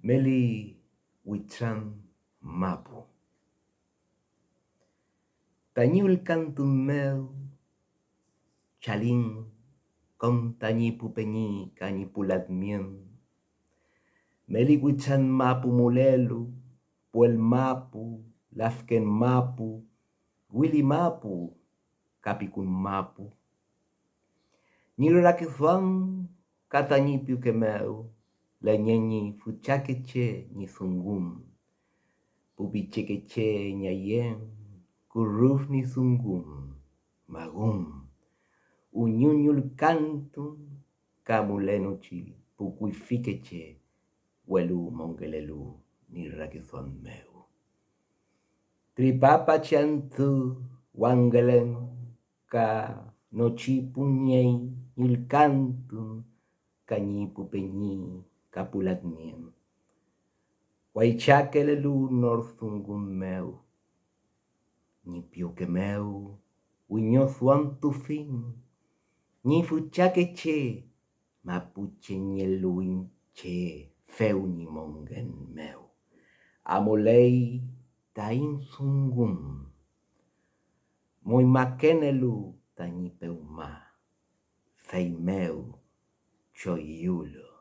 Meli Wichan Mapu. Tañul cantun meu, chalín, con tañi pupeñi cañi pulatmien. Meli Wichan Mapu mulelu, puel mapu, lafken mapu, wili mapu, capicun mapu. Nirurakizuan, katañi piukemeu, leñeñi fuchakeche ni zungum. Pubichekeche ñayen, kurruf ni zungum, magum. Uñuñul cantun, camulenuchi, pucuifikeche, huelu mongelelu, nirurakizuan meu. Tripapa chantu, wangelen, ka nochi puñei, nilcantun, cañi pupeñi, capulatmien. Huaychakelelu northungun meu, ni piuque meu, uñozuan tufin, ni fuchakeche, mapuche ñeluinche, feu ni mongen meu. Amolei tain zungum, muy makenelu tañi peuma, fei meu, choyulo.